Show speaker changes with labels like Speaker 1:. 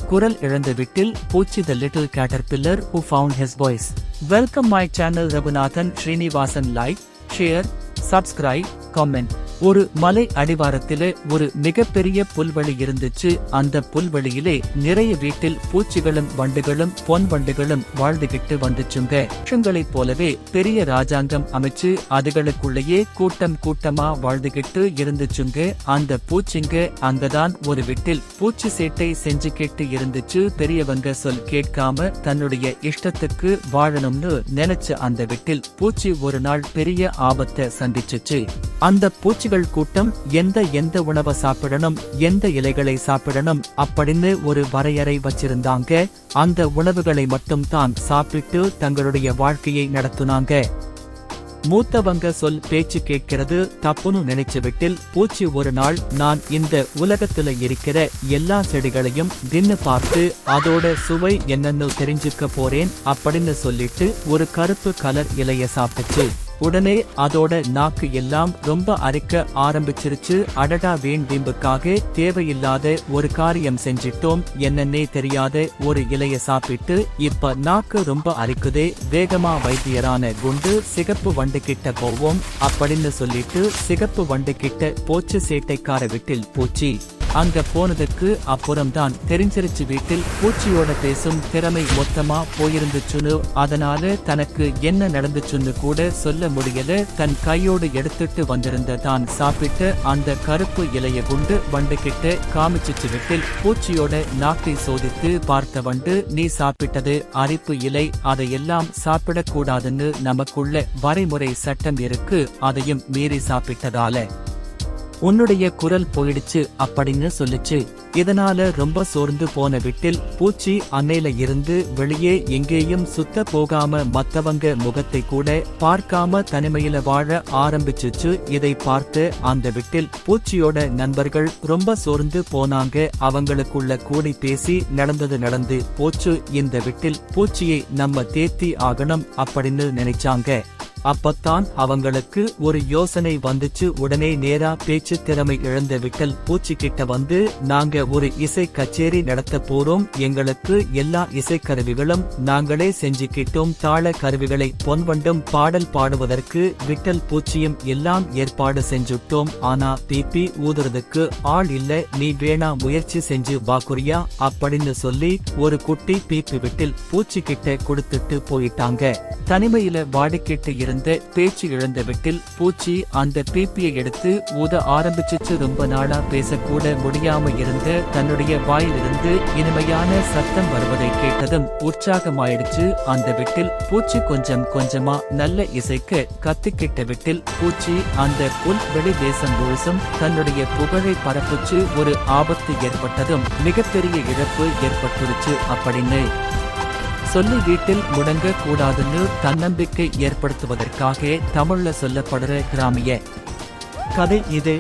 Speaker 1: குரல் இழந்த வீட்டில் பூச்சி the little caterpillar who found his voice. Welcome my channel Raghunathan Srinivasan. Like, share, subscribe, comment. ஒரு மலை அடிவாரத்திலே ஒரு மிகப்பெரிய புல்வெளி இருந்துச்சு. அந்த புல்வெளியிலே நிறைய வீட்டில் பூச்சிகளும் வண்டுகளும் பொன் வண்டுகளும் வாழ்ந்துகிட்டு வந்துச்சுங்க. வருஷங்களைப் போலவே பெரிய ராஜாங்கம் அமைச்சு அதுகளுக்குள்ளேயே கூட்டம் கூட்டமா வாழ்ந்துகிட்டு இருந்துச்சுங்க. அந்த பூச்சிங்க அங்கதான் ஒரு வீட்டில் பூச்சி சேட்டை செஞ்சுக்கிட்டு இருந்துச்சு. பெரியவங்க சொல் கேட்காம தன்னுடைய இஷ்டத்துக்கு வாழணும்னு நினைச்ச அந்த வீட்டில் பூச்சி ஒரு நாள் பெரிய ஆபத்தை சந்திச்சுச்சு. அந்த பூச்சிகள் கூட்டம் எந்த உணவை சாப்பிடணும், எந்த இலைகளை சாப்பிடணும் அப்படின்னு ஒரு வரையறை வச்சிருந்தாங்க. அந்த உணவுகளை மட்டும் தான் சாப்பிட்டு தங்களுடைய வாழ்க்கையை நடத்துனாங்க. மூத்தவங்க சொல் பேச்சு கேட்கிறது தப்புன்னு நினைச்ச வீட்டில் பூச்சி ஒரு நாள், நான் இந்த உலகத்துல இருக்கிற எல்லா செடிகளையும் தின்னு பார்த்து அதோட சுவை என்னன்னு தெரிஞ்சுக்க போறேன் அப்படின்னு சொல்லிட்டு ஒரு கருப்பு கலர் இலைய சாப்பிட்டுச்சு. உடனே அதோட நாக்கு எல்லாம் ரொம்ப அரிக்க ஆரம்பிச்சிருச்சு. அடடா, வீண்புக்காக தேவையில்லாத ஒரு காரியம் செஞ்சிட்டோம், என்னன்னே தெரியாத ஒரு இலைய சாப்பிட்டு இப்ப நாக்கு ரொம்ப அரிக்குதே, வேகமா வைத்தியரான குண்டு சிகப்பு வண்டு கிட்ட போவோம் அப்படின்னு சொல்லிட்டு சிகப்பு வண்டு கிட்ட போச்சு. சேட்டைக்கார வீட்டில் பூச்சி அங்க போனதுக்கு அப்புறம்தான் தெரிஞ்சிருச்சு வீட்டில் பூச்சியோட பேசும் திறமை மொத்தமா போயிருந்துச்சுன்னு. அதனால தனக்கு என்ன நடந்துச்சுன்னு கூட சொல்ல முடியல. தன் கையோடு எடுத்துட்டு வந்திருந்த தான் சாப்பிட்டு அந்த கருப்பு இலைய குண்டு வண்டு கிட்ட காமிச்சிச்சு. வீட்டில் பூச்சியோட நாக்கை சோதித்து பார்த்த வண்டு, நீ சாப்பிட்டது அரிப்பு இலை, அதையெல்லாம் சாப்பிடக்கூடாதுன்னு நமக்குள்ள வரைமுறை சட்டம் இருக்கு, அதையும் மீறி சாப்பிட்டதால உன்னுடைய குரல் போயிடுச்சு அப்படின்னு சொல்லுச்சு. இதனால ரொம்ப சோர்ந்து போன வீட்டில் பூச்சி அன்னையில இருந்து வெளியே எங்கேயும் சுத்த போகாம மத்தவங்க முகத்தை கூட பார்க்காம தனிமையில வாழ ஆரம்பிச்சுச்சு. இதை பார்த்து அந்த வீட்டில் பூச்சியோட நண்பர்கள் ரொம்ப சோர்ந்து போனாங்க. அவங்களுக்குள்ள கூடி பேசி நடந்து போச்சு. இந்த வீட்டில் பூச்சியை நம்ம தேத்தி ஆகணும் அப்படின்னு நினைச்சாங்க. அப்பத்தான் அவங்களுக்கு ஒரு யோசனை வந்துச்சு. உடனே நேரா பேச்சு திறமை இழந்த வீட்டில் பூச்சி கிட்ட வந்து, நாங்க ஒரு இசை கச்சேரி நடத்த போறோம், எங்களுக்கு எல்லா இசைக்கருவிகளும் நாங்களே செஞ்சுக்கிட்டோம், தாள கருவிகளை பொன்வண்டும் பாடல் பாடுவதற்கு விட்டல் பூச்சியும் எல்லாம் ஏற்பாடு செஞ்சுட்டோம், ஆனா பீப்பி ஊதுறதுக்கு ஆள் இல்ல, நீ வேணா முயற்சி செஞ்சு பாக்குறியா அப்படின்னு சொல்லி ஒரு குட்டி பீப்பி விட்டில் பூச்சி கிட்ட கொடுத்துட்டு போயிட்டாங்க. தனிமையில வாடிக்கிட்டு இருந்த பேச்சு இழந்த வீட்டில் பூச்சி அந்த பீப்பியை எடுத்து ஊத ஆரம்பிச்சிச்சு. ரொம்ப நாளா பேசக்கூட முடியாம இருந்த தன்னுடைய வாயிலிருந்து இனிமையான சத்தம் வருவதை கேட்டதும் உற்சாகமாயிடுச்சு. அந்த வீட்டில் பூச்சி கொஞ்சம் கொஞ்சமா நல்ல இசைக்க கத்துக்கிட்ட வீட்டில் பூச்சி அந்த புல்வெளி தேசம் முழுசும் தன்னுடைய புகழை பரப்புச்சு. ஒரு ஆபத்து ஏற்பட்டதும் மிகப்பெரிய இழப்பு ஏற்பட்டுருச்சு அப்படின்னு சொல்லி வீட்டில் முடங்க கூடாதுன்னு தன்னம்பிக்கை ஏற்படுத்துவதற்காக தமிழ்ல சொல்லப்படுற கிராமிய கதை இது.